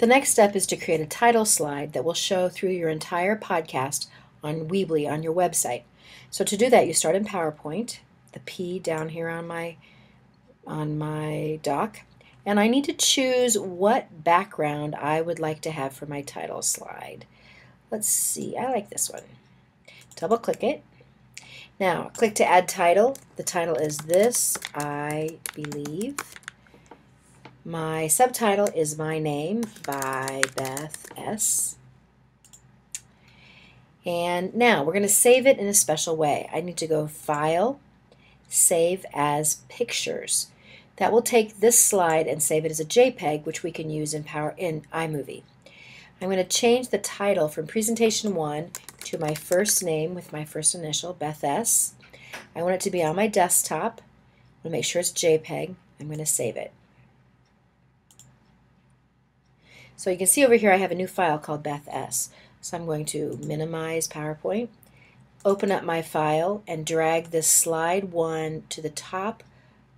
The next step is to create a title slide that will show through your entire podcast on Weebly on your website. So to do that, you start in PowerPoint, the P down here on my dock, and I need to choose what background I would like to have for my title slide. Let's see, I like this one. Double click it. Now click to add title. The title is This I Believe. My subtitle is My Name by Beth S. And now we're going to save it in a special way. I need to go File, Save as Pictures. That will take this slide and save it as a JPEG, which we can use in iMovie. I'm going to change the title from Presentation 1 to my first name with my first initial, Beth S. I want it to be on my desktop. I'm going to make sure it's JPEG. I'm going to save it. So you can see over here I have a new file called Beth S. So I'm going to minimize PowerPoint, open up my file, and drag this slide 1 to the top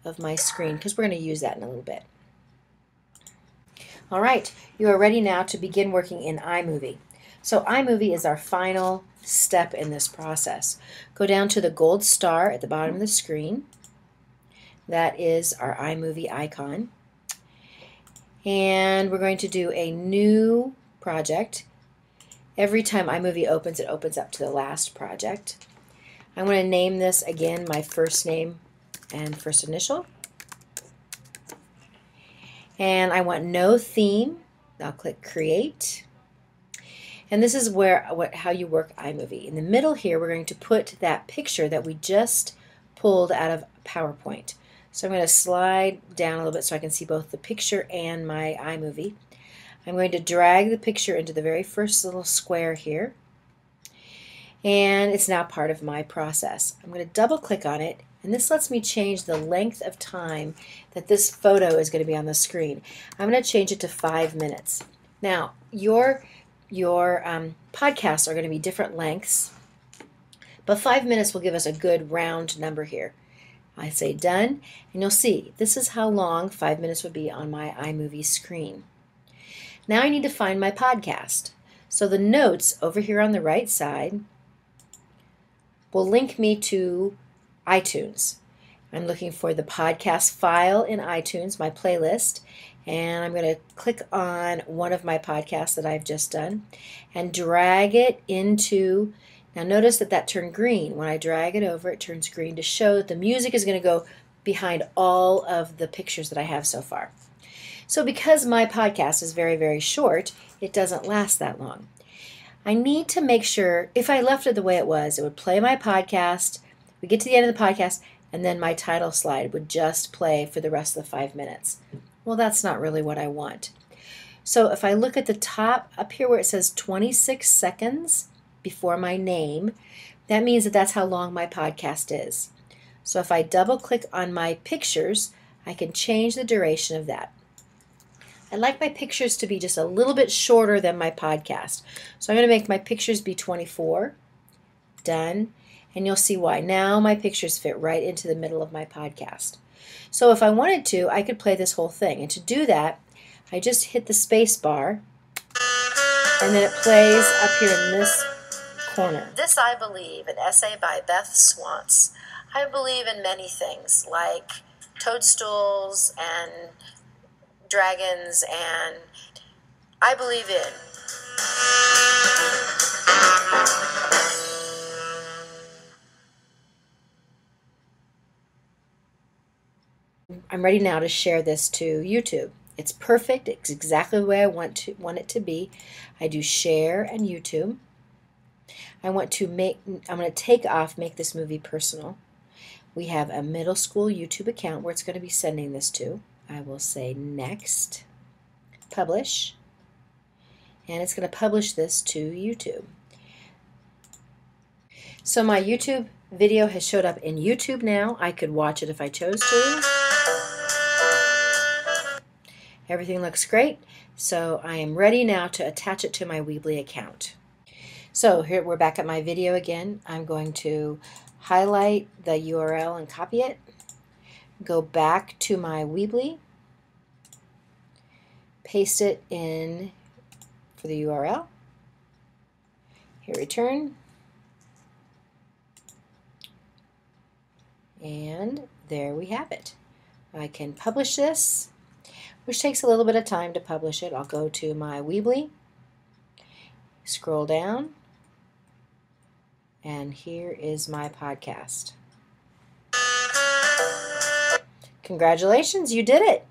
of my screen because we're going to use that in a little bit. All right, you are ready now to begin working in iMovie. So iMovie is our final step in this process. Go down to the gold star at the bottom of the screen. That is our iMovie icon. And we're going to do a new project. Every time iMovie opens, it opens up to the last project. I'm going to name this again my first name and first initial. And I want no theme. I'll click Create. And this is how you work iMovie. In the middle here, we're going to put that picture that we just pulled out of PowerPoint. So I'm going to slide down a little bit so I can see both the picture and my iMovie. I'm going to drag the picture into the very first little square here. And it's now part of my process. I'm going to double click on it, and this lets me change the length of time that this photo is going to be on the screen. I'm going to change it to 5 minutes. Now, your podcasts are going to be different lengths, but 5 minutes will give us a good round number here. I say done, and you'll see this is how long 5 minutes would be on my iMovie screen. Now I need to find my podcast. So the notes over here on the right side will link me to iTunes. I'm looking for the podcast file in iTunes, my playlist, and I'm going to click on one of my podcasts that I've just done and drag it into. Now notice that turned green. When I drag it over, it turns green to show that the music is going to go behind all of the pictures that I have so far. So because my podcast is very, very short, it doesn't last that long. I need to make sure, if I left it the way it would play my podcast, we get to the end of the podcast, and then my title slide would just play for the rest of the 5 minutes. Well, that's not really what I want. So if I look at the top up here where it says 26 seconds, before my name, that means that's how long my podcast is. So if I double click on my pictures, I can change the duration of that. I like my pictures to be just a little bit shorter than my podcast. So I'm going to make my pictures be 24. Done. And you'll see why. Now my pictures fit right into the middle of my podcast. So if I wanted to, I could play this whole thing. And to do that, I just hit the space bar, and then it plays up here in this corner. This I Believe, an essay by Beth Swantz. I believe in many things, like toadstools and dragons, and I believe in. I'm ready now to share this to YouTube. It's perfect. It's exactly the way I want it to be. I do share and YouTube. I'm going to make this movie personal. We have a middle school YouTube account where it's going to be sending this to. I will say next, publish, and it's going to publish this to YouTube. So my YouTube video has showed up in YouTube now. I could watch it if I chose to. Everything looks great, so I am ready now to attach it to my Weebly account. So here we're back at my video again. I'm going to highlight the URL and copy it. Go back to my Weebly. paste it in for the URL. Hit return. And there we have it. I can publish this, which takes a little bit of time to publish it. I'll go to my Weebly, scroll down, and here is my podcast. Congratulations, you did it!